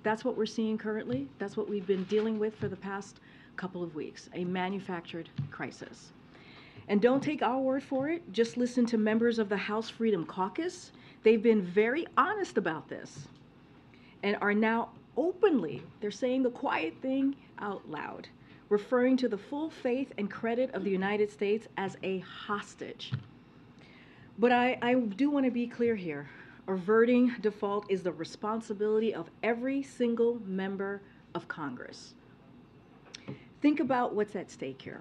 That's what we're seeing currently. That's what we've been dealing with for the past couple of weeks, a manufactured crisis. And don't take our word for it. Just listen to members of the House Freedom Caucus. They've been very honest about this and are now openly, they're saying the quiet thing out loud, referring to the full faith and credit of the United States as a hostage. But I do want to be clear here. Averting default is the responsibility of every single member of Congress. Think about what's at stake here.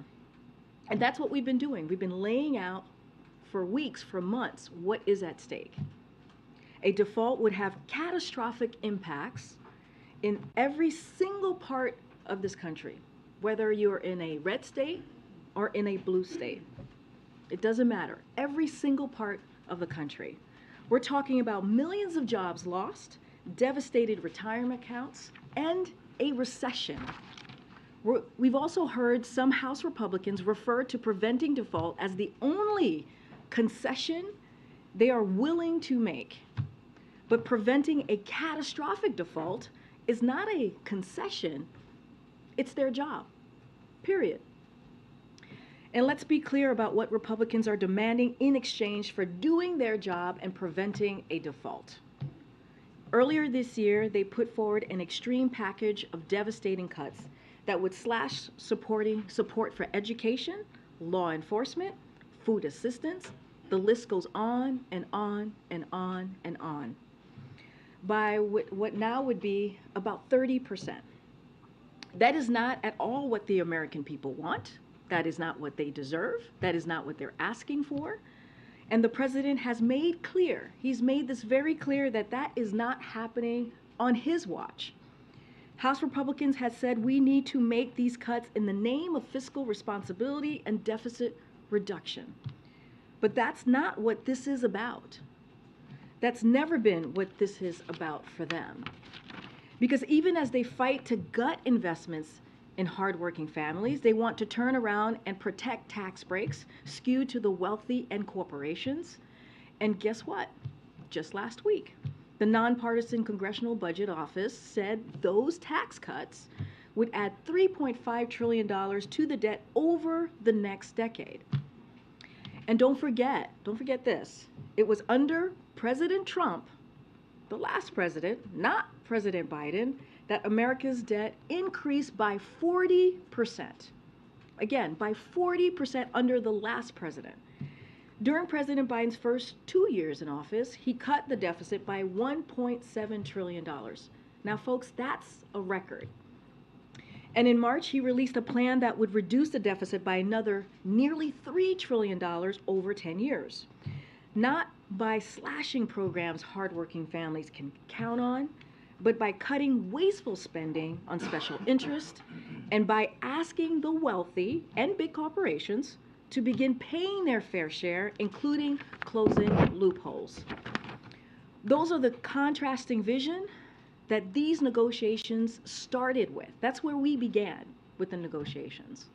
And that's what we've been doing. We've been laying out for weeks, for months, what is at stake. A default would have catastrophic impacts in every single part of this country, whether you're in a red state or in a blue state. It doesn't matter. Every single part of the country. We're talking about millions of jobs lost, devastated retirement accounts, and a recession. We've also heard some House Republicans refer to preventing default as the only concession they are willing to make. But preventing a catastrophic default is not a concession, it's their job, period. And let's be clear about what Republicans are demanding in exchange for doing their job and preventing a default. Earlier this year, they put forward an extreme package of devastating cuts that would slash support for education, law enforcement, food assistance. The list goes on and on and on and on. By what now would be about 30%. That is not at all what the American people want. That is not what they deserve. That is not what they're asking for. And the president has made clear, he's made this very clear that that is not happening on his watch. House Republicans have said we need to make these cuts in the name of fiscal responsibility and deficit reduction. But that's not what this is about. That's never been what this is about for them. Because even as they fight to gut investments in hardworking families, they want to turn around and protect tax breaks skewed to the wealthy and corporations. And guess what? Just last week, the Nonpartisan Congressional Budget Office said those tax cuts would add $3.5 trillion to the debt over the next decade. And don't forget this. It was under President Trump, the last president, not President Biden, that America's debt increased by 40%. Again, by 40% under the last president. During President Biden's first 2 years in office, he cut the deficit by $1.7 trillion. Now, folks, that's a record. And in March, he released a plan that would reduce the deficit by another nearly $3 trillion over 10 years. Not by slashing programs hardworking families can count on, but by cutting wasteful spending on special interest and by asking the wealthy and big corporations to begin paying their fair share, including closing loopholes. Those are the contrasting vision that these negotiations started with. That's where we began with the negotiations.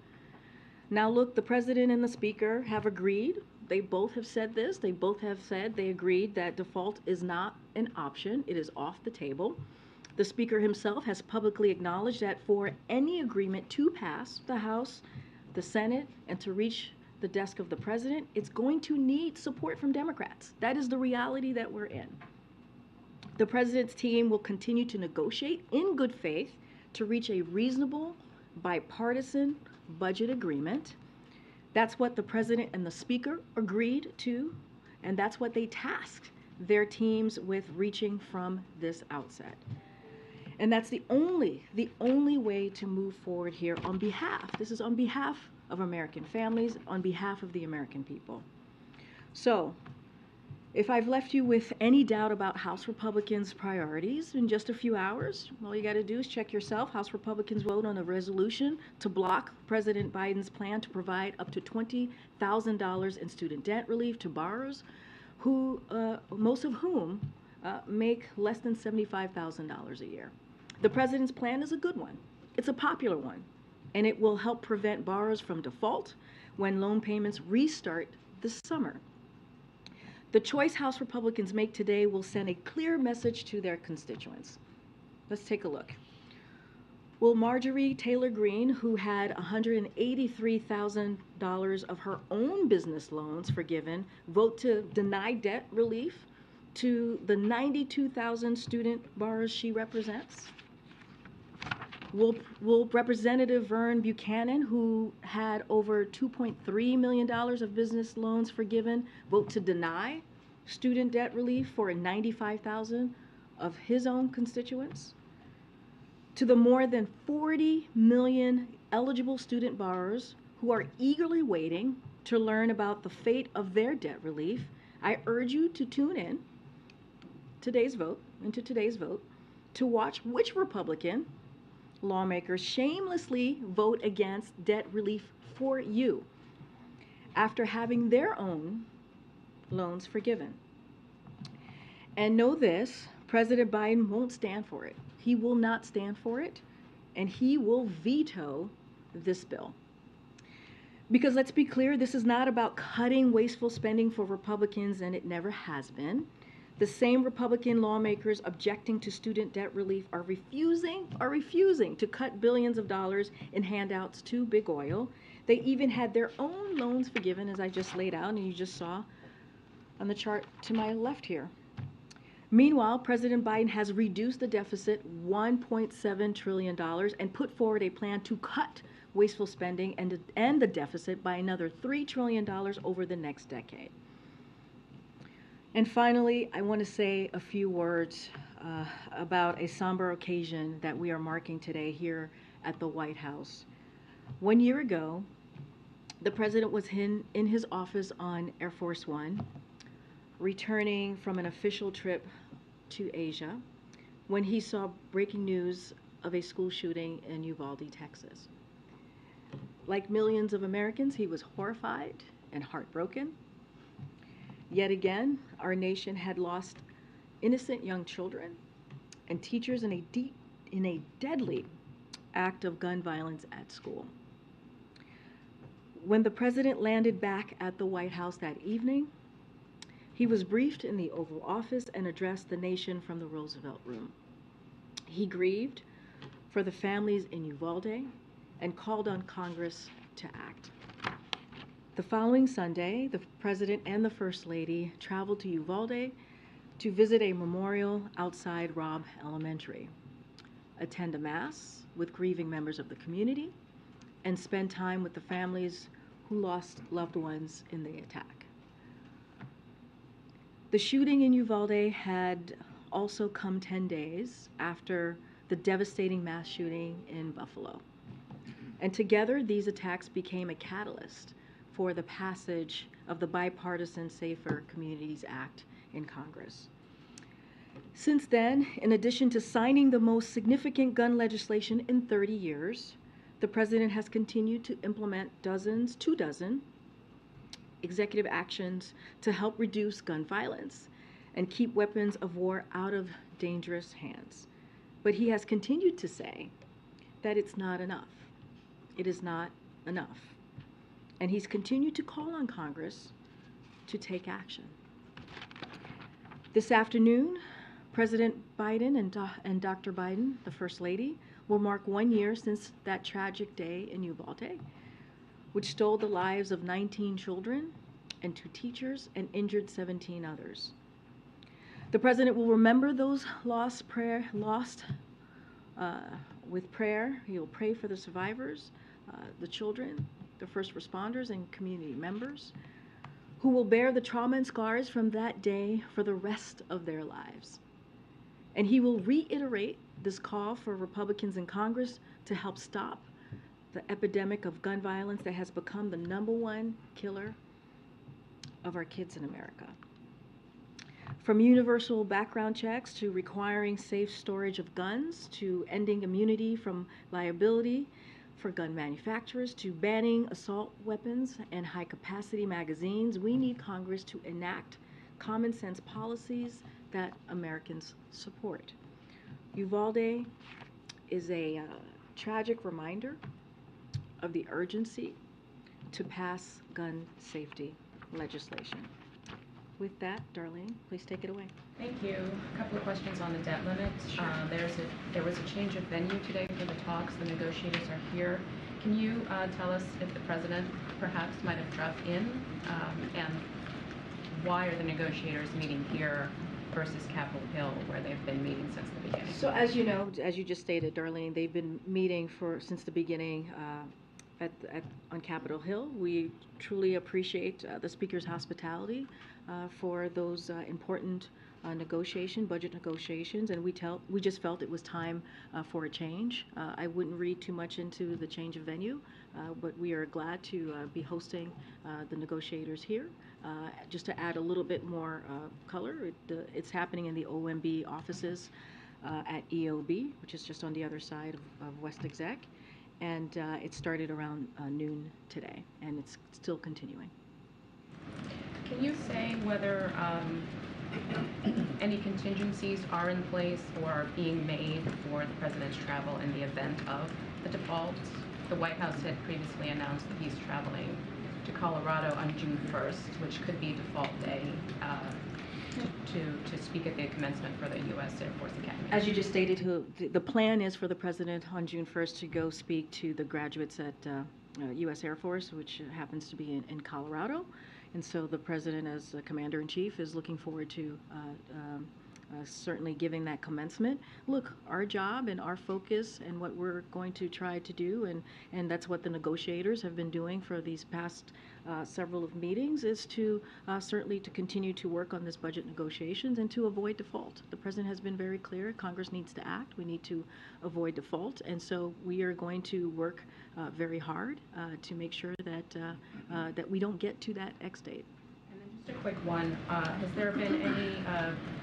Now look, the president and the speaker have agreed. They both have said this. They both have said they agreed that default is not an option. It is off the table. The speaker himself has publicly acknowledged that for any agreement to pass the House, the Senate, and to reach the desk of the president, it's going to need support from Democrats. That is the reality that we're in. The president's team will continue to negotiate in good faith to reach a reasonable, bipartisan budget agreement. That's what the president and the speaker agreed to, and that's what they tasked their teams with reaching from this outset. And that's the only way to move forward here on behalf. This is on behalf of American families, on behalf of the American people. So, if I've left you with any doubt about House Republicans' priorities in just a few hours, all you got to do is check yourself. House Republicans vote on a resolution to block President Biden's plan to provide up to $20,000 in student debt relief to borrowers, who most of whom make less than $75,000 a year. The president's plan is a good one. It's a popular one, and it will help prevent borrowers from default when loan payments restart this summer. The choice House Republicans make today will send a clear message to their constituents. Let's take a look. Will Marjorie Taylor Greene, who had $183,000 of her own business loans forgiven, vote to deny debt relief to the 92,000 student borrowers she represents? Will Representative Vern Buchanan, who had over $2.3 million of business loans forgiven, vote to deny student debt relief for 95,000 of his own constituents? To the more than 40 million eligible student borrowers who are eagerly waiting to learn about the fate of their debt relief, I urge you to tune in today's vote, to watch which Republican lawmakers shamelessly vote against debt relief for you after having their own loans forgiven. And know this, President Biden won't stand for it. He will not stand for it, and he will veto this bill. Because let's be clear, this is not about cutting wasteful spending for Republicans, and it never has been. The same Republican lawmakers objecting to student debt relief are refusing to cut billions of dollars in handouts to big oil. They even had their own loans forgiven, as I just laid out, and you just saw on the chart to my left here. Meanwhile, President Biden has reduced the deficit $1.7 trillion and put forward a plan to cut wasteful spending and the deficit by another $3 trillion over the next decade. And finally, I want to say a few words about a somber occasion that we are marking today here at the White House. 1 year ago, the president was in his office on Air Force One, returning from an official trip to Asia, when he saw breaking news of a school shooting in Uvalde, Texas. Like millions of Americans, he was horrified and heartbroken. Yet again, our nation had lost innocent young children and teachers in a deadly act of gun violence at school. When the president landed back at the White House that evening, he was briefed in the Oval Office and addressed the nation from the Roosevelt Room. He grieved for the families in Uvalde and called on Congress to act. The following Sunday, the President and the First Lady traveled to Uvalde to visit a memorial outside Robb Elementary, attend a Mass with grieving members of the community, and spend time with the families who lost loved ones in the attack. The shooting in Uvalde had also come 10 days after the devastating mass shooting in Buffalo. And together, these attacks became a catalyst for the passage of the bipartisan Safer Communities Act in Congress. Since then, in addition to signing the most significant gun legislation in 30 years, the president has continued to implement 2 dozen executive actions to help reduce gun violence and keep weapons of war out of dangerous hands. But he has continued to say that it's not enough. It is not enough. And he's continued to call on Congress to take action. This afternoon, President Biden and Dr. Biden, the First Lady, will mark 1 year since that tragic day in Uvalde, which stole the lives of 19 children and 2 teachers and injured 17 others. The president will remember those lost with prayer. He will pray for the survivors, the children, the first responders, and community members who will bear the trauma and scars from that day for the rest of their lives. And he will reiterate this call for Republicans in Congress to help stop the epidemic of gun violence that has become the #1 killer of our kids in America. From universal background checks to requiring safe storage of guns, to ending immunity from liability for gun manufacturers, to banning assault weapons and high-capacity magazines, we need Congress to enact common sense policies that Americans support. Uvalde is a tragic reminder of the urgency to pass gun safety legislation. With that, Darlene, please take it away. Thank you. A couple of questions on the debt limit. Sure. There was a change of venue today for the talks. The negotiators are here. Can you tell us if the president perhaps might have dropped in, and why are the negotiators meeting here versus Capitol Hill, where they've been meeting since the beginning? So as you know, as you just stated, Darlene, they've been meeting since the beginning on Capitol Hill. We truly appreciate the Speaker's hospitality for those important budget negotiations, and we just felt it was time for a change. I wouldn't read too much into the change of venue, but we are glad to be hosting the negotiators here. Just to add a little bit more color, it's happening in the OMB offices at EOB, which is just on the other side of West Exec. And it started around noon today, and it's still continuing. Can you say whether any contingencies are in place or are being made for the president's travel in the event of the default? The White House had previously announced that he's traveling to Colorado on June 1st, which could be default day, to speak at the commencement for the U.S. Air Force Academy. As you just stated, the plan is for the president on June 1st to go speak to the graduates at U.S. Air Force, which happens to be in Colorado. And so the president, as commander-in-chief, is looking forward to certainly giving that commencement. Look, our job and our focus and what we're going to try to do, and that's what the negotiators have been doing for these past several of meetings, is to certainly to continue to work on this budget negotiations and to avoid default. The president has been very clear. Congress needs to act. We need to avoid default, and so we are going to work very hard to make sure that that we don't get to that X date. And then just a quick one: has there been any?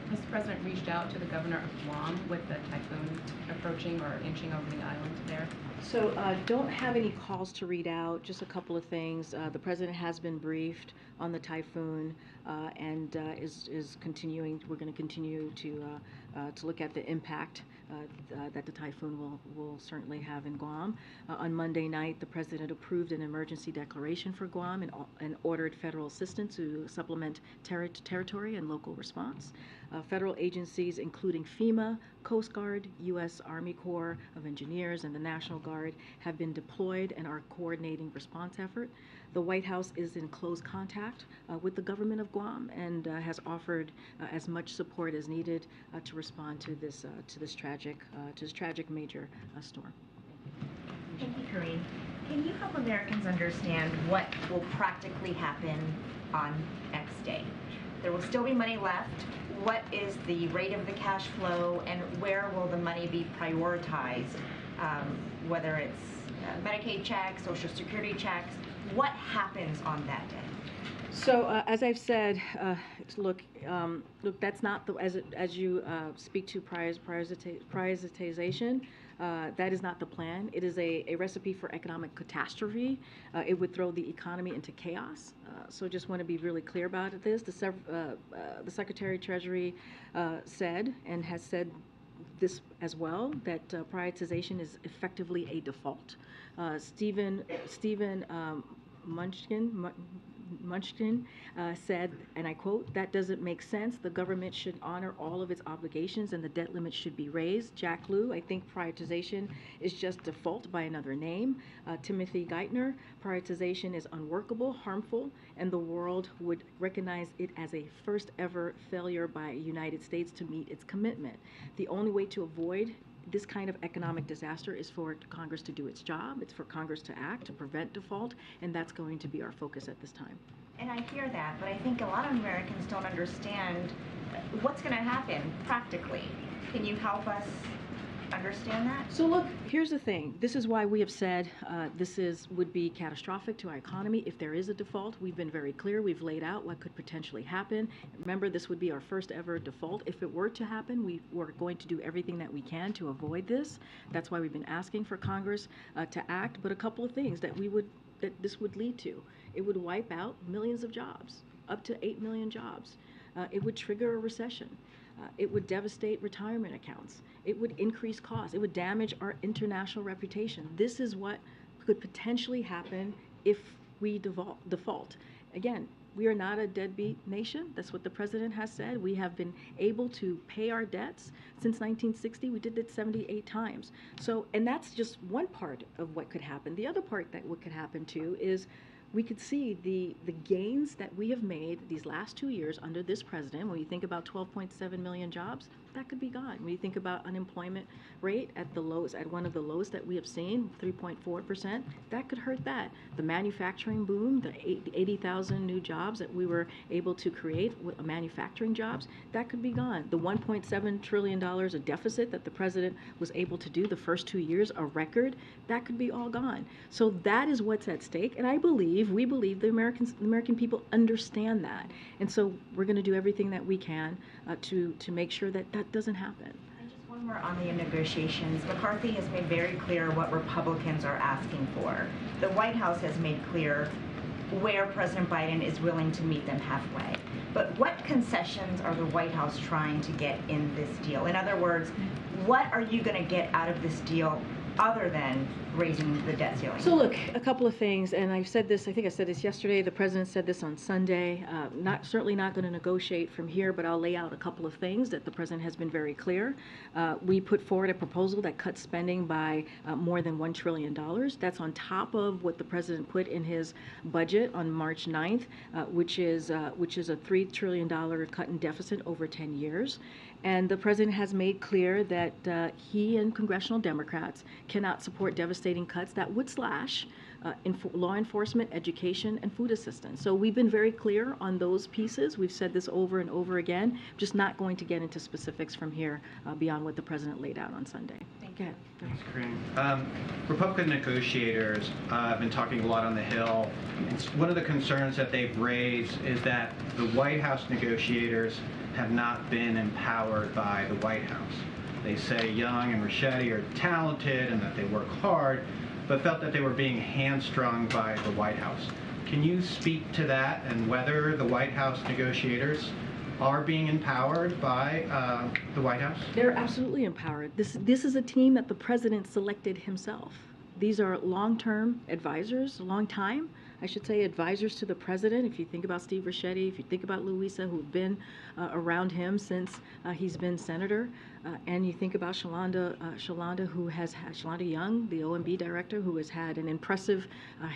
Has the president reached out to the governor of Guam with the typhoon approaching or inching over the island there? So don't have any calls to read out, just a couple of things. The president has been briefed on the typhoon and is continuing. We're going to continue to look at the impact that the typhoon will certainly have in Guam. On Monday night, the president approved an emergency declaration for Guam and ordered federal assistance to supplement territory and local response. Federal agencies, including FEMA, Coast Guard, U.S. Army Corps of Engineers, and the National Guard, have been deployed and are coordinating response effort. The White House is in close contact with the government of Guam and has offered as much support as needed to respond to this tragic major storm. Thank you, Karine. Can you help Americans understand what will practically happen on X day? There will still be money left. What is the rate of the cash flow, and where will the money be prioritized? Whether it's Medicaid checks, Social Security checks, what happens on that day? So as I've said, look, that's not as you speak to prioritization. That is not the plan. It is a recipe for economic catastrophe. It would throw the economy into chaos. So just want to be really clear about this. The Secretary of Treasury said and has said this as well, that prioritization is effectively a default. Stephen Munchkin said, and I quote, "That doesn't make sense. The government should honor all of its obligations and the debt limit should be raised." Jack Lew, I think prioritization is just default by another name. Timothy Geithner, prioritization is unworkable, harmful, and the world would recognize it as a first ever failure by the United States to meet its commitment. The only way to avoid this kind of economic disaster is for Congress to do its job. It's for Congress to act, to prevent default, and that's going to be our focus at this time. And I hear that, but I think a lot of Americans don't understand what's going to happen practically. Can you help us understand that? So look, here's the thing. This is why we have said would be catastrophic to our economy if there is a default. We've been very clear. We've laid out what could potentially happen. Remember, this would be our first ever default. If it were to happen, we're going to do everything that we can to avoid this. That's why we've been asking for Congress to act. But a couple of things that this would lead to. It would wipe out millions of jobs, up to 8 million jobs. It would trigger a recession. It would devastate retirement accounts. It would increase costs. It would damage our international reputation. This is what could potentially happen if we default. again, we are not a deadbeat nation. That's what the president has said. We have been able to pay our debts since 1960. We did it 78 times. So, and that's just one part of what could happen. The other part that what could happen too is we could see the gains that we have made these last 2 years under this president. When you think about 12.7 million jobs, that could be gone. When you think about unemployment rate at the lowest, at one of the lowest that we have seen, 3.4%, that could hurt that. The manufacturing boom, the 80,000 new jobs that we were able to create with manufacturing jobs, that could be gone. The $1.7 trillion of deficit that the president was able to do the first 2 years, a record, that could be all gone. So that is what's at stake, and we believe the American people understand that, and so we're going to do everything that we can to make sure that that doesn't happen. And just one more on the negotiations. McCarthy has made very clear what Republicans are asking for. The White House has made clear where President Biden is willing to meet them halfway. But what concessions are the White House trying to get in this deal? In other words, what are you going to get out of this deal other than raising the debt ceiling? So look, a couple of things, and I've said this, I think I said this yesterday, the president said this on Sunday, certainly not going to negotiate from here, but I'll lay out a couple of things that the president has been very clear. We put forward a proposal that cuts spending by more than $1 trillion. That's on top of what the president put in his budget on March 9th, which is a $3 trillion cut in deficit over 10 years. And the president has made clear that he and congressional Democrats cannot support devastating cuts that would slash law enforcement, education, and food assistance. So we've been very clear on those pieces. We've said this over and over again, just not going to get into specifics from here beyond what the president laid out on Sunday. Thank you. Thanks, Karine. Republican negotiators have been talking a lot on the Hill. One of the concerns that they've raised is that the White House negotiators have not been empowered by the White House. They say Young and Ricchetti are talented and that they work hard, but felt that they were being hamstrung by the White House. Can you speak to that and whether the White House negotiators are being empowered by the White House? They're absolutely empowered. This is a team that the president selected himself. These are long-term advisors, advisors to the president. If you think about Steve Ricchetti, if you think about Louisa, who've been around him since he's been senator, and you think about Shalanda Young, the OMB director, who has had an impressive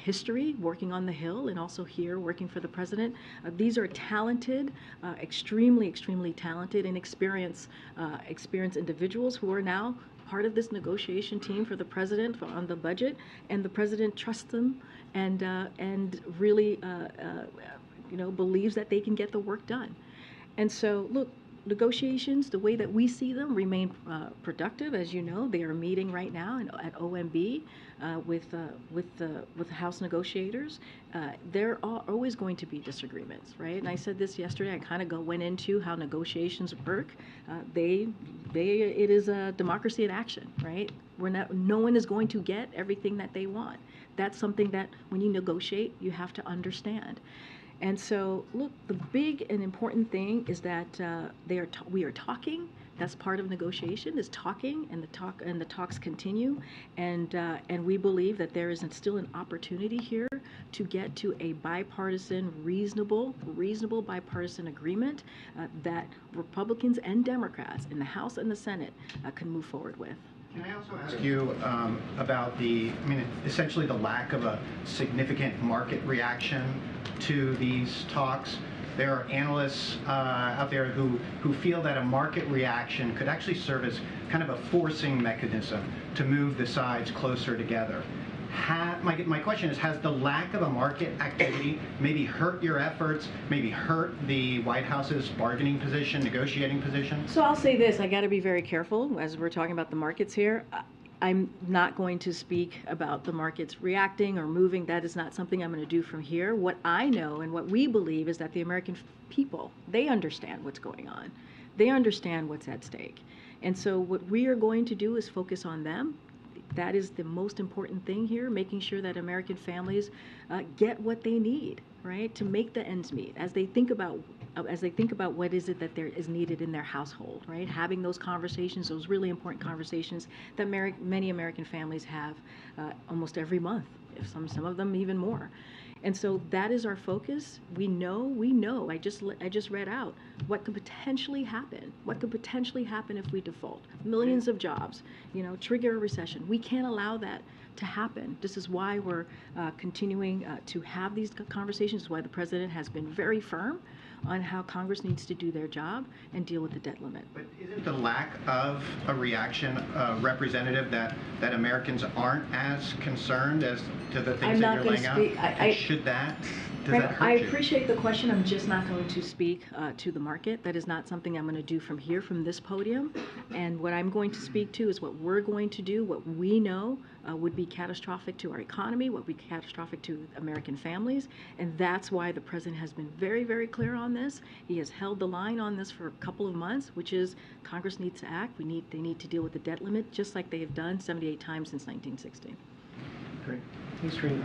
history working on the Hill and also here working for the president. These are talented, extremely talented and experienced individuals who are now part of this negotiation team for the president on the budget, and the president trusts them and really believes that they can get the work done. And so, look, negotiations, the way that we see them, remain productive. As you know, they are meeting right now at OMB with the House negotiators. There are always going to be disagreements, right? And I said this yesterday. I kind of went into how negotiations work. It is a democracy in action, right? No one is going to get everything that they want. That's something that when you negotiate, you have to understand. And so, look, the big and important thing is that we are talking. That's part of negotiation, is talking, and the talks continue. And we believe that there is still an opportunity here to get to a bipartisan, reasonable bipartisan agreement that Republicans and Democrats in the House and the Senate can move forward with. Can I also ask you about essentially the lack of a significant market reaction to these talks? There are analysts out there who feel that a market reaction could actually serve as kind of a forcing mechanism to move the sides closer together. My question is, has the lack of a market activity maybe hurt your efforts, maybe hurt the White House's bargaining position, negotiating position? So I'll say this, I got to be very careful as we're talking about the markets here. I'm not going to speak about the markets reacting or moving. That is not something I'm going to do from here. What I know and what we believe is that the American people, they understand what's going on. They understand what's at stake. And so what we are going to do is focus on them. That is the most important thing here, making sure that American families get what they need, right, to make the ends meet as they think about what is it that there is needed in their household, right? Having those conversations, those really important conversations that many American families have almost every month, if some of them even more. And so that is our focus. We know, I just read out what could potentially happen. What could potentially happen if we default? Millions of jobs, trigger a recession. We can't allow that to happen. This is why we're continuing to have these conversations. This is why the president has been very firm on how Congress needs to do their job and deal with the debt limit. But isn't the lack of a reaction representative that Americans aren't as concerned as to the things that you're laying out? Does that hurt I you? appreciate the question. I'm just not going to speak to the market. That is not something I'm going to do from here, from this podium. And what I'm going to speak to is what we're going to do, what we know would be catastrophic to our economy, what would be catastrophic to American families. And that's why the president has been very, very clear on this. He has held the line on this for a couple of months, which is Congress needs to act. They need to deal with the debt limit, just like they have done 78 times since 1960. Great. Thanks, Karine.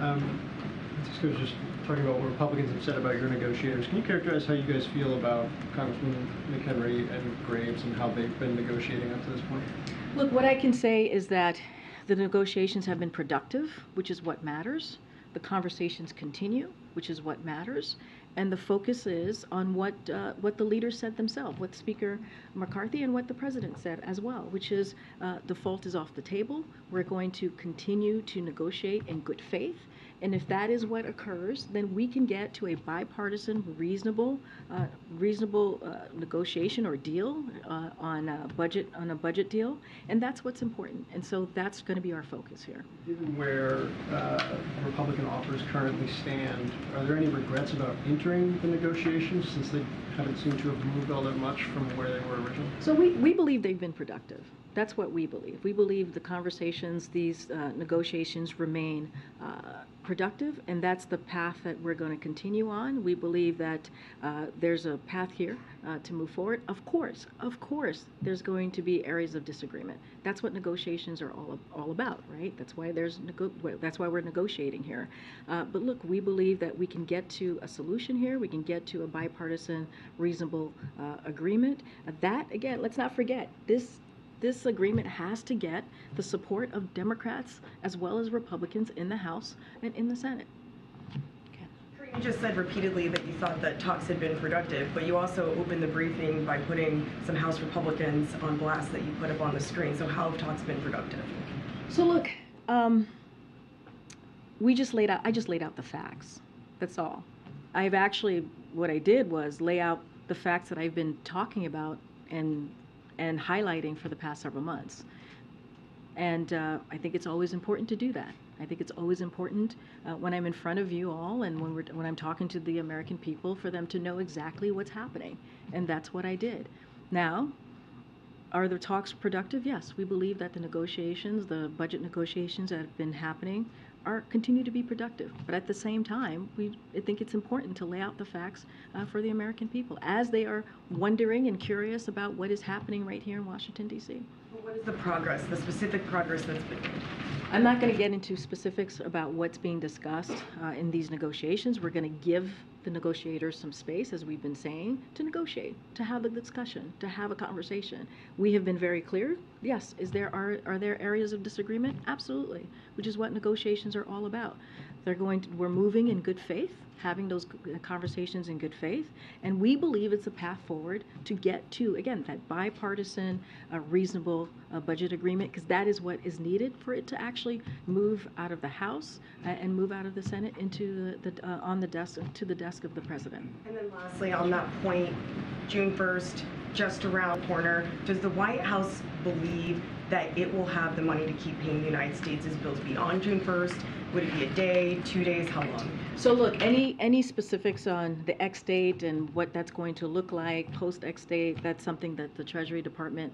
Francisco was just talking about what Republicans have said about your negotiators. Can you characterize how you guys feel about Congressman McHenry and Graves and how they've been negotiating up to this point? Look, what I can say is that the negotiations have been productive, which is what matters. The conversations continue, which is what matters. And the focus is on what the leaders said themselves, what Speaker McCarthy and what the president said as well, which is default is off the table. We're going to continue to negotiate in good faith. And if that is what occurs, then we can get to a bipartisan, reasonable negotiation or deal on a budget deal, and that's what's important. And so that's going to be our focus here. Given where Republican offers currently stand, are there any regrets about entering the negotiations since they haven't seemed to have moved all that much from where they were originally? So we believe they've been productive. That's what we believe. We believe the conversations, these negotiations remain productive, and that's the path that we're going to continue on. We believe that there's a path here to move forward. Of course, there's going to be areas of disagreement. That's what negotiations are all about, right? That's why that's why we're negotiating here. But look, we believe that we can get to a solution here. We can get to a bipartisan, reasonable agreement. That, again, let's not forget, this agreement has to get the support of Democrats as well as Republicans in the House and in the Senate. Okay. You just said repeatedly that you thought that talks had been productive, but you also opened the briefing by putting some House Republicans on blast that you put up on the screen. So how have talks been productive? So look, I just laid out the facts. That's all. What I did was lay out the facts that I've been talking about and highlighting for the past several months. And I think it's always important to do that. I think it's always important when I'm in front of you all and when I'm talking to the American people for them to know exactly what's happening. And that's what I did. Now, are the talks productive? Yes, we believe that the negotiations, the budget negotiations that have been happening continue to be productive. But at the same time, I think it's important to lay out the facts for the American people as they are wondering and curious about what is happening right here in Washington, D.C. What is the progress, the specific progress that's been made? I'm not going to get into specifics about what's being discussed in these negotiations. We're going to give the negotiators some space, as we've been saying, to negotiate, to have a discussion, to have a conversation. We have been very clear. Yes, are there areas of disagreement? Absolutely, which is what negotiations are all about. We're moving in good faith, having those conversations in good faith, and we believe it's a path forward to get to, again, that bipartisan, reasonable budget agreement, because that is what is needed for it to actually move out of the House and move out of the Senate into to the desk of the president. And then lastly, on that point, June 1st, just around the corner, does the White House believe that it will have the money to keep paying the United States' bills beyond June 1st? Would it be a day, 2 days, how long? So look, any specifics on the X date and what that's going to look like post X date, that's something that the Treasury Department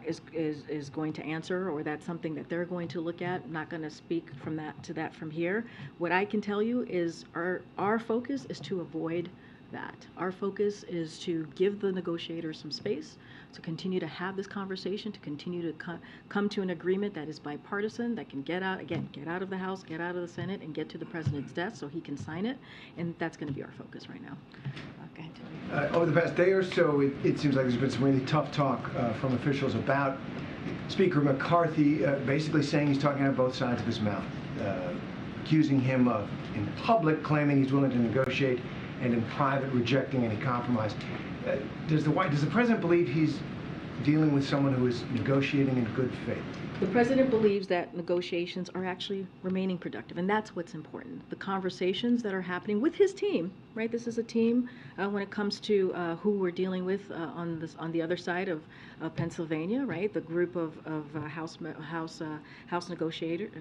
is going to answer, or that's something that they're going to look at. I'm not going to speak from that from here. What I can tell you is our focus is to avoid that. Our focus is to give the negotiators some space to continue to have this conversation, to continue to come to an agreement that is bipartisan, that can get out of the House, get out of the Senate, and get to the president's desk so he can sign it. And that's going to be our focus right now. Go ahead. Over the past day or so, it seems like there's been some really tough talk from officials about Speaker McCarthy basically saying he's talking out of both sides of his mouth. accusing him of, in public, claiming he's willing to negotiate, and in private, rejecting any compromise. Does the president believe he's dealing with someone who is negotiating in good faith? The president believes that negotiations are actually remaining productive, and that's what's important. The conversations that are happening with his team, right? This is a team when it comes to who we're dealing with on the other side of Pennsylvania, right? The group of House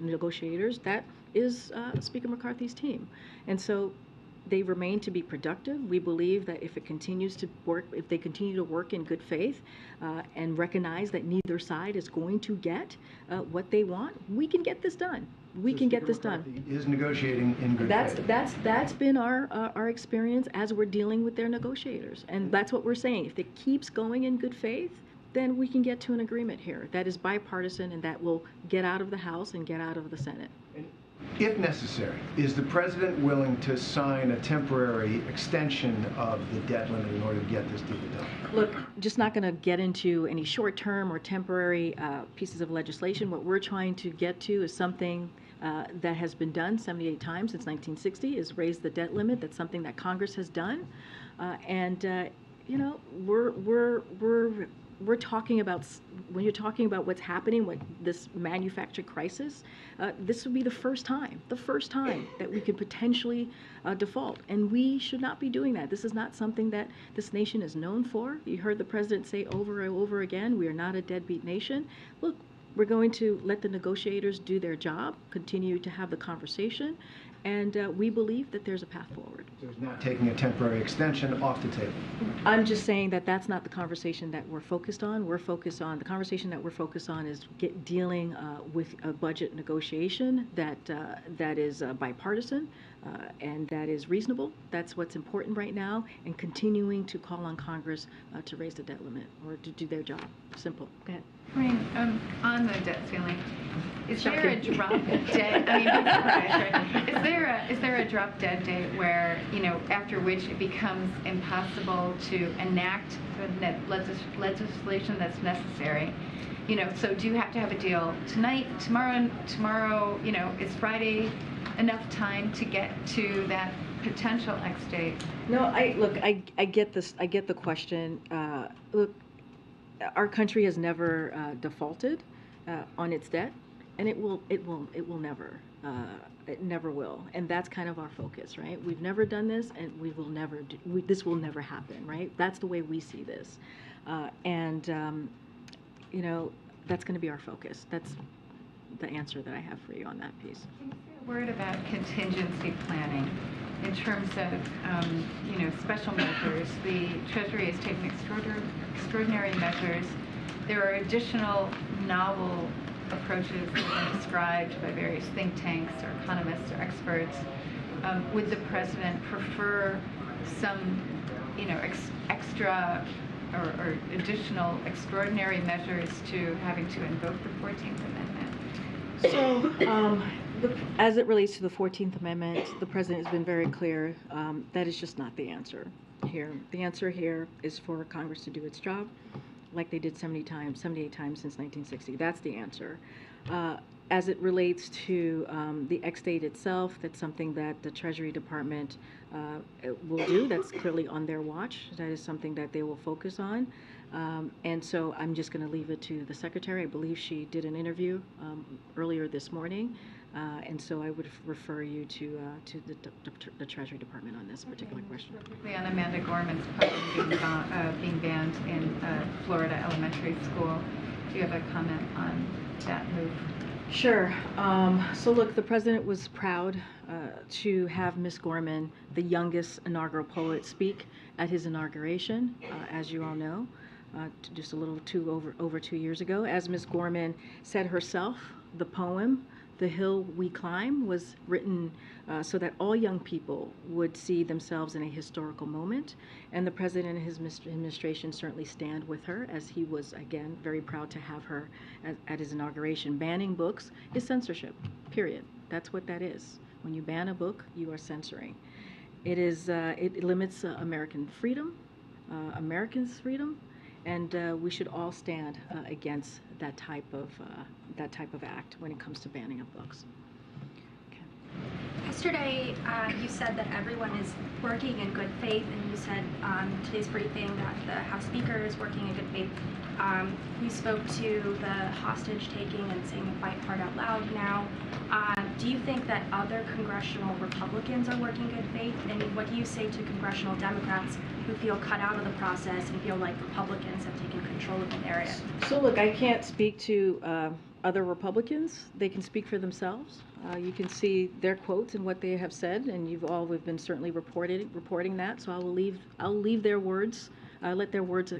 negotiators. That is Speaker McCarthy's team, and so they remain to be productive. We believe that if they continue to work in good faith and recognize that neither side is going to get what they want, we can get this done. We can get this done. Is negotiating in good faith. That's been our experience as we're dealing with their negotiators, and that's what we're saying. If it keeps going in good faith, then we can get to an agreement here that is bipartisan and that will get out of the House and get out of the Senate. If necessary, is the president willing to sign a temporary extension of the debt limit in order to get this deal done? Look, just not going to get into any short-term or temporary pieces of legislation. What we're trying to get to is something that has been done 78 times since 1960, is raise the debt limit. That's something that Congress has done. You know, we're talking about, when you're talking about what's happening with this manufactured crisis, this would be the first time that we could potentially default. And we should not be doing that. This is not something that this nation is known for. You heard the president say over and over again, we are not a deadbeat nation. Look, we're going to let the negotiators do their job, continue to have the conversation, and we believe that there's a path forward. So it's not taking a temporary extension off the table? I'm just saying that that's not the conversation that we're focused on. The conversation that we're focused on is dealing with a budget negotiation that is bipartisan and that is reasonable. That's what's important right now, and continuing to call on Congress to raise the debt limit or to do their job. Simple. Go ahead. Karine, on the debt ceiling, is there a Shocking. drop dead? I mean, right? Is there a drop dead date where, you know, after which it becomes impossible to enact the legislation that's necessary? You know, so do you have to have a deal tonight, tomorrow? You know, is Friday enough time to get to that potential X date? No, I get this. I get the question. Look, our country has never defaulted on its debt, and it will never. It never will, and that's kind of our focus, right? We've never done this, and we will never do. This will never happen, right? That's the way we see this, you know, that's going to be our focus. That's the answer that I have for you on that piece. Can you say a word about contingency planning in terms of, you know, special measures? The Treasury has taken extraordinary measures. There are additional novel approaches that have been described by various think tanks or economists or experts. Would the president prefer some, you know, extra or additional extraordinary measures to having to invoke the 14th Amendment? So, as it relates to the 14th Amendment, the president has been very clear. That is just not the answer here. The answer here is for Congress to do its job, like they did 78 times since 1960. That's the answer. As it relates to the X date itself, that's something that the Treasury Department will do. That's clearly on their watch. That is something that they will focus on. And so I'm just going to leave it to the Secretary. I believe she did an interview earlier this morning. And so I would refer you to the Treasury Department on this particular question. Quickly on Amanda Gorman's program being banned in Florida elementary school. Do you have a comment on that move? Sure. So look, the president was proud to have Miss Gorman, the youngest inaugural poet, speak at his inauguration, as you all know, just a little over 2 years ago. As Miss Gorman said herself, the poem, "The Hill We Climb," was written so that all young people would see themselves in a historical moment. And the president and his administration certainly stand with her, as he was, again, very proud to have her at his inauguration. Banning books is censorship, period. That's what that is. When you ban a book, you are censoring. It limits American freedom, Americans' freedom, and we should all stand against that type of act when it comes to banning of books. Okay. Yesterday, you said that everyone is working in good faith, and you said on today's briefing that the House Speaker is working in good faith. You spoke to the hostage taking and saying the fight part out loud now. Do you think that other congressional Republicans are working in good faith? And what do you say to congressional Democrats who feel cut out of the process and feel like Republicans have taken control of the narrative? So look, I can't speak to other Republicans. They can speak for themselves. You can see their quotes and what they have said, and you've all have been certainly reporting that. So I'll leave their words. Let their words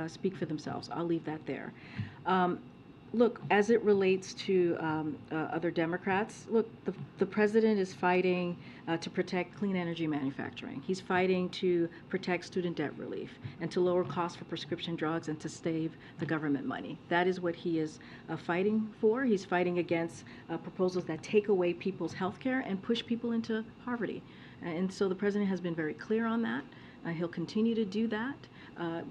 speak for themselves. I'll leave that there. Look, as it relates to other Democrats, look, the president is fighting to protect clean energy manufacturing. He's fighting to protect student debt relief and to lower costs for prescription drugs and to save the government money. That is what he is fighting for. He's fighting against proposals that take away people's health care and push people into poverty. And so the president has been very clear on that. He'll continue to do that.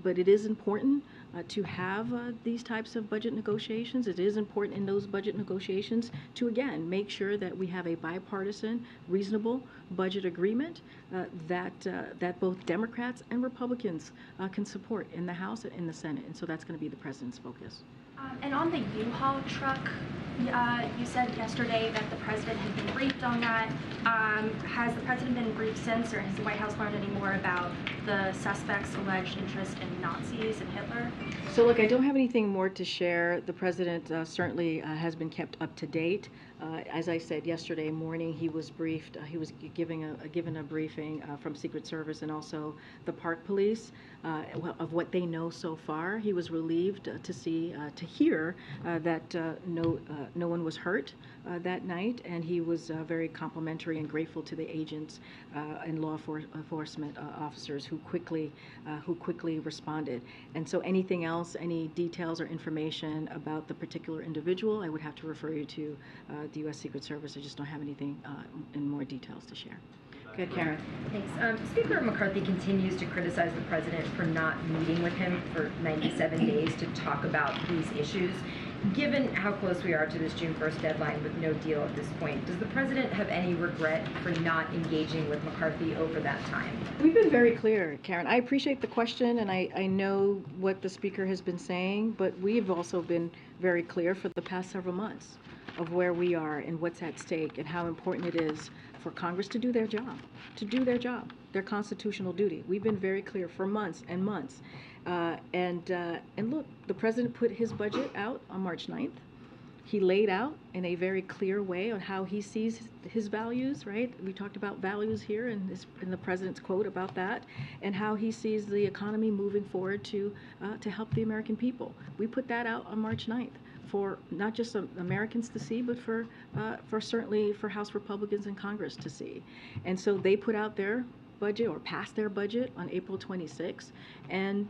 But it is important to have these types of budget negotiations. It is important in those budget negotiations to, again, make sure that we have a bipartisan, reasonable budget agreement that both Democrats and Republicans can support in the House and in the Senate. And so that's going to be the president's focus. And on the U-Haul truck, you said yesterday that the president had been briefed on that. Has the president been briefed since, or has the White House learned any more about the suspect's alleged interest in Nazis and Hitler? So look, I don't have anything more to share. The president certainly has been kept up to date. As I said yesterday morning, he was briefed. He was given a briefing from Secret Service and also the Park Police of what they know so far. He was relieved to hear that no one was hurt that night, and he was very complimentary and grateful to the agents and law enforcement officers who quickly responded. And so anything else, any details or information about the particular individual, I would have to refer you to the U.S. Secret Service. I just don't have anything in more details to share. Go ahead, Karen. Thanks. Speaker McCarthy continues to criticize the president for not meeting with him for 97 days to talk about these issues. Given how close we are to this June 1st deadline with no deal at this point, does the president have any regret for not engaging with McCarthy over that time? We've been very clear, Karen. I appreciate the question, and I know what the speaker has been saying, but we've also been very clear for the past several months of where we are and what's at stake and how important it is for Congress to do their job, their constitutional duty. We've been very clear for months and months. And look, the president put his budget out on March 9th. He laid out in a very clear way on how he sees his values, right? We talked about values here in the president's quote about that, and how he sees the economy moving forward to help the American people. We put that out on March 9th. For not just Americans to see, but for certainly for House Republicans in Congress to see. And so they put out their budget or passed their budget on April 26th. And,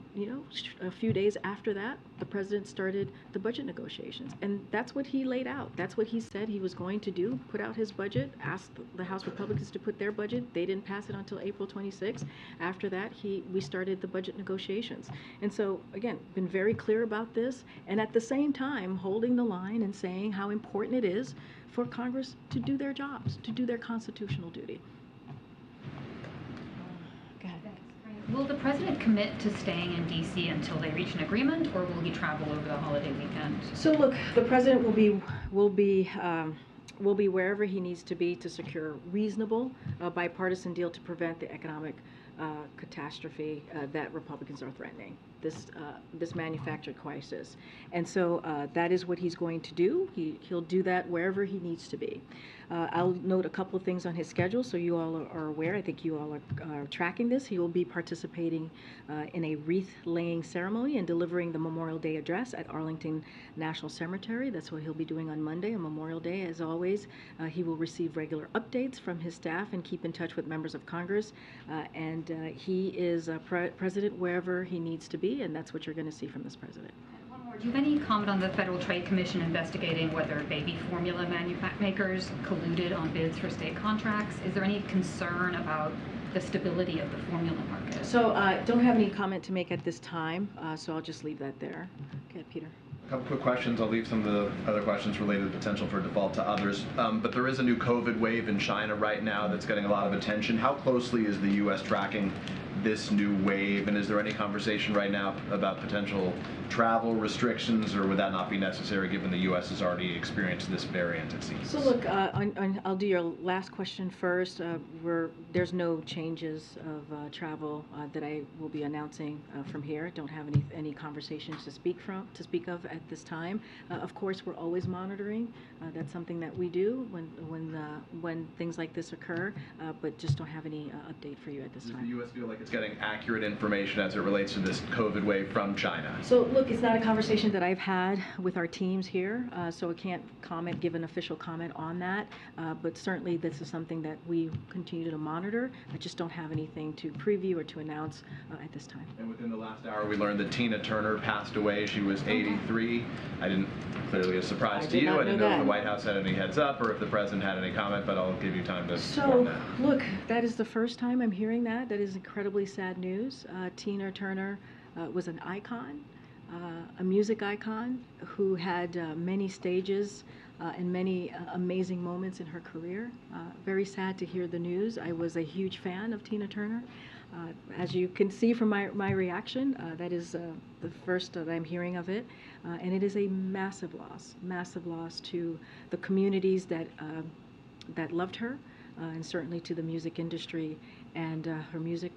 a few days after that, the president started the budget negotiations. And that's what he laid out. That's what he said he was going to do, put out his budget, asked the House Republicans to put their budget. They didn't pass it until April 26th. After that, we started the budget negotiations. And so, again, been very clear about this. And at the same time, holding the line and saying how important it is for Congress to do their jobs, to do their constitutional duty. Will the president commit to staying in D.C. until they reach an agreement, or will he travel over the holiday weekend? So look, the president will be wherever he needs to be to secure reasonable bipartisan deal to prevent the economic catastrophe that Republicans are threatening, this manufactured crisis. And so that is what he's going to do. He'll do that wherever he needs to be. I'll note a couple of things on his schedule so you all are aware. I think you all are tracking this. He will be participating in a wreath-laying ceremony and delivering the Memorial Day address at Arlington National Cemetery. That's what he'll be doing on Monday, on Memorial Day. As always, he will receive regular updates from his staff and keep in touch with members of Congress. And he is president wherever he needs to be, and that's what you're going to see from this president. Do you have any comment on the Federal Trade Commission investigating whether baby formula makers colluded on bids for state contracts? Is there any concern about the stability of the formula market? So I don't have any comment to make at this time, so I'll just leave that there. Okay, Peter. A couple quick questions. I'll leave some of the other questions related to potential for default to others. But there is a new COVID wave in China right now that's getting a lot of attention. How closely is the U.S. tracking this new wave? And is there any conversation right now about potential travel restrictions, or would that not be necessary given the U.S. has already experienced this variant, it seems? So look, I'll do your last question first. There's no changes of travel that I will be announcing from here. Don't have any conversations to speak of at this time. Of course, we're always monitoring. That's something that we do when things like this occur, but just don't have any update for you at this time. Does the U.S. feel like it's getting accurate information as it relates to this COVID wave from China? So look, it's not a conversation that I've had with our teams here, so I can't give an official comment on that. But certainly this is something that we continue to monitor. I just don't have anything to preview or to announce at this time. And within the last hour, we learned that Tina Turner passed away. She was 83. I didn't, clearly a surprise to you. I didn't know if the White House had any heads up or if the president had any comment, but I'll give you time to form that. Look, that is the first time I'm hearing that. That is incredibly sad news. Tina Turner was an icon. A music icon who had many stages and many amazing moments in her career. Very sad to hear the news. I was a huge fan of Tina Turner. As you can see from my reaction, that is the first that I'm hearing of it. And it is a massive loss to the communities that loved her, and certainly to the music industry. And her music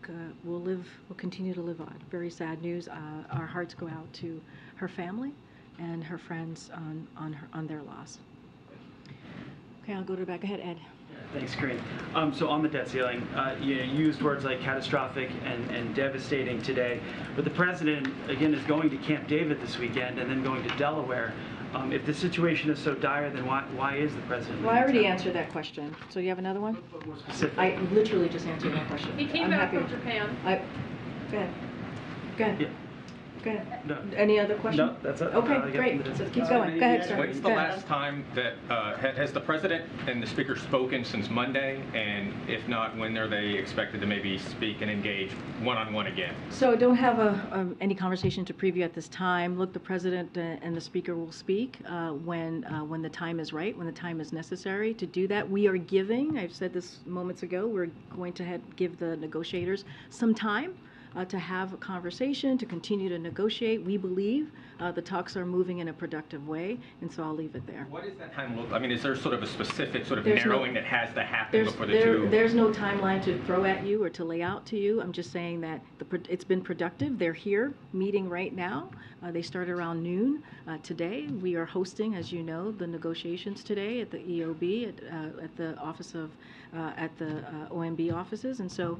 will continue to live on. Very sad news. Our hearts go out to her family and her friends on their loss. Okay, I'll go to the back. Go ahead, Ed. Thanks, Karine. So on the debt ceiling, you used words like catastrophic and devastating today, but the president, again, is going to Camp David this weekend and then going to Delaware. If the situation is so dire, then why is the president? Well, I already answered that question. So you have another one? But more specific. I literally just answered that question. He came back from Japan. Go ahead. Go ahead. Yeah. Go ahead. No. Any other questions? No, that's it. Okay, great. So keep going. Go ahead, sir. When's the last time that, has the president and the speaker spoken since Monday? And if not, when are they expected to maybe speak and engage one-on-one again? So I don't have any conversation to preview at this time. Look, the president and the speaker will speak when the time is right, when the time is necessary to do that. We are giving, I've said this moments ago, we're going to give the negotiators some time to have a conversation, to continue to negotiate. We believe the talks are moving in a productive way, and so I'll leave it there. What is that time look? I mean, is there sort of a specific sort of There's narrowing that has to happen before the two? There's no timeline to throw at you or to lay out to you. I'm just saying that it's been productive. They're here meeting right now. They started around noon today. We are hosting, as you know, the negotiations today at the EOB, at the office of, at the OMB offices, and so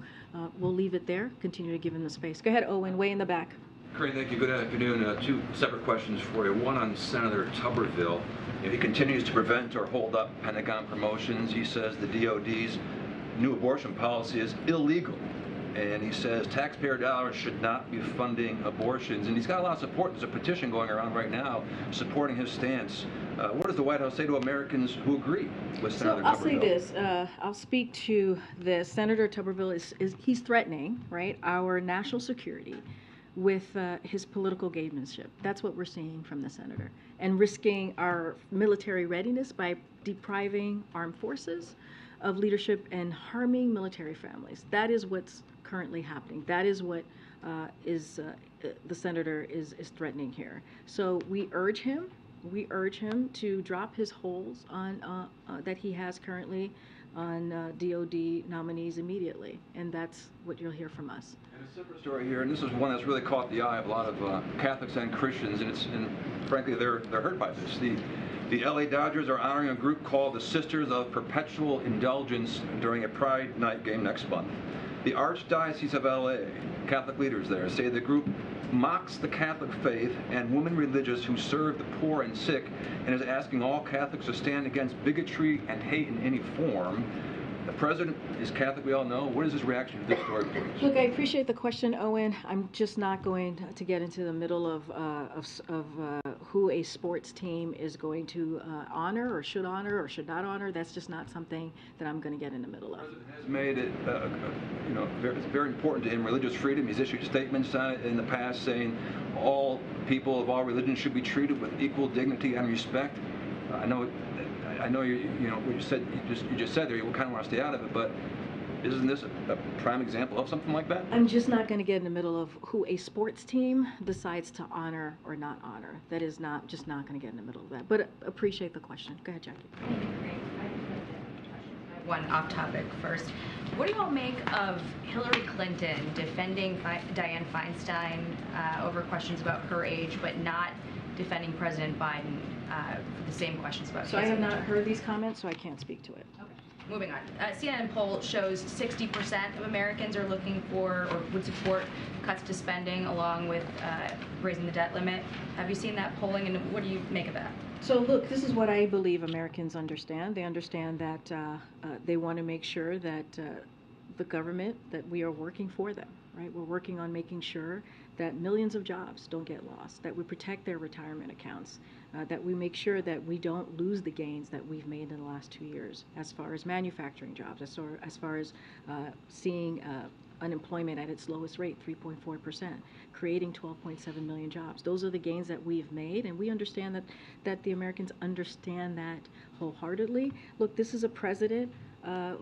we'll leave it there. Continue to give them the space. Go ahead, Owen, way in the back. Karine, thank you. Good afternoon. Two separate questions for you. One on Senator Tuberville. If he continues to prevent or hold up Pentagon promotions, he says the DOD's new abortion policy is illegal. And he says taxpayer dollars should not be funding abortions. And he's got a lot of support. There's a petition going around right now supporting his stance. What does the White House say to Americans who agree with Senator Tuberville? I'll say this. I'll speak to this. Senator Tuberville he's threatening, right, our national security with his political gamesmanship. That's what we're seeing from the senator. And risking our military readiness by depriving armed forces of leadership and harming military families. That is what's currently happening. That is what the senator is threatening here. So we urge him to drop his holds on that he has currently on DOD nominees immediately, and that's what you'll hear from us. And a separate story here, and this is one that's really caught the eye of a lot of Catholics and Christians, and frankly they're hurt by this. The LA Dodgers are honoring a group called the Sisters of Perpetual Indulgence during a Pride Night game next month. The Archdiocese of LA, Catholic leaders there, say the group mocks the Catholic faith and women religious who serve the poor and sick, and is asking all Catholics to stand against bigotry and hate in any form. The president is Catholic, we all know. What is his reaction to this story, please? Look, I appreciate the question, Owen. I'm just not going to get into the middle of who a sports team is going to honor or should not honor. That's just not something that I'm going to get in the middle of. The president has made it, it's very important to him, religious freedom. He's issued statements on it in the past saying all people of all religions should be treated with equal dignity and respect. I know what you just said there. You kind of want to stay out of it, but isn't this a prime example of something like that? I'm just not going to get in the middle of who a sports team decides to honor or not honor. That is just not going to get in the middle of that. But appreciate the question. Go ahead, Jackie. One off topic first. What do you all make of Hillary Clinton defending Dianne Feinstein over questions about her age, but not defending President Biden for the same questions about his age? So I have not heard these comments, so I can't speak to it. Okay. Moving on. CNN poll shows 60% of Americans are looking for or would support cuts to spending along with raising the debt limit. Have you seen that polling, and what do you make of that? So look, this is what I believe Americans understand. They understand that they want to make sure that the government, that we are working for them, right? We're working on making sure that millions of jobs don't get lost, that we protect their retirement accounts, that we make sure that we don't lose the gains that we've made in the last 2 years as far as manufacturing jobs, as far as seeing unemployment at its lowest rate, 3.4%, creating 12.7 million jobs. Those are the gains that we've made, and we understand that the Americans understand that wholeheartedly. Look, this is a president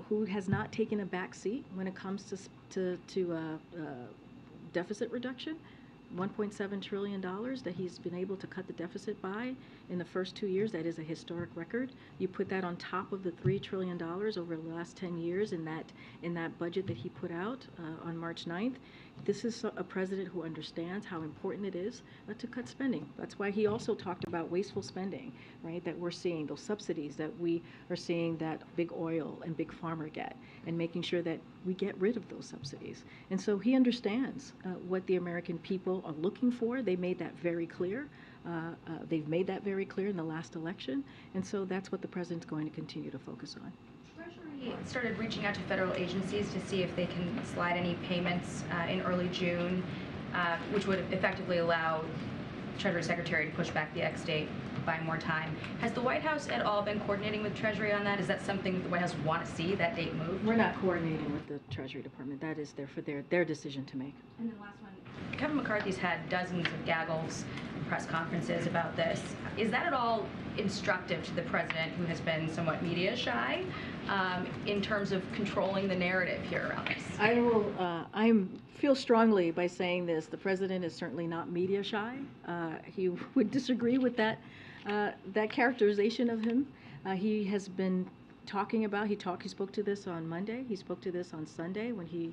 who has not taken a back seat when it comes to deficit reduction. $1.7 trillion that he's been able to cut the deficit by in the first 2 years. That is a historic record. You put that on top of the $3 trillion over the last 10 years in that budget that he put out on March 9th. This is a president who understands how important it is to cut spending. That's why he also talked about wasteful spending, right, that we're seeing, those subsidies that we are seeing that big oil and big pharma get, and making sure that we get rid of those subsidies. And so he understands what the American people are looking for. They made that very clear. They've made that very clear in the last election, and so that's what the president's going to continue to focus on. Treasury started reaching out to federal agencies to see if they can slide any payments in early June, which would effectively allow Treasury Secretary to push back the X date by more time. Has the White House at all been coordinating with Treasury on that? Is that something that the White House want to see, that date moved? We're not coordinating with the Treasury Department. That is for their decision to make. And then last one. Kevin McCarthy's had dozens of gaggles and press conferences about this. Is that at all instructive to the president, who has been somewhat media shy, in terms of controlling the narrative here around this? I feel strongly by saying this. The president is certainly not media shy. He would disagree with that characterization of him. He has been talking about. He spoke to this on Monday. He spoke to this on Sunday when he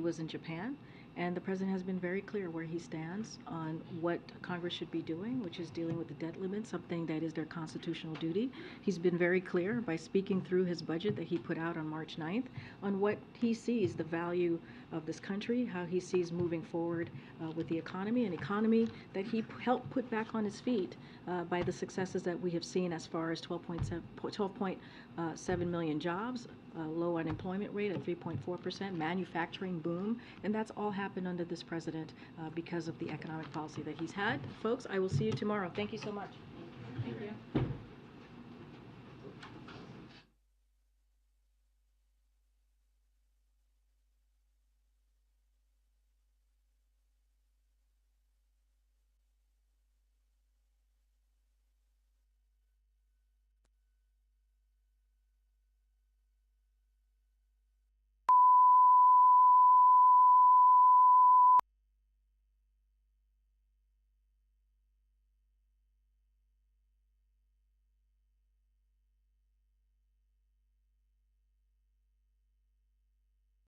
was in Japan. And the president has been very clear where he stands on what Congress should be doing, which is dealing with the debt limit, something that is their constitutional duty. He's been very clear by speaking through his budget that he put out on March 9th on what he sees the value of this country, how he sees moving forward with the economy, an economy that he helped put back on his feet by the successes that we have seen as far as 12.7 million jobs, low unemployment rate at 3.4%, manufacturing boom, and that's all happened under this president because of the economic policy that he's had. Folks, I will see you tomorrow. Thank you so much. Thank you.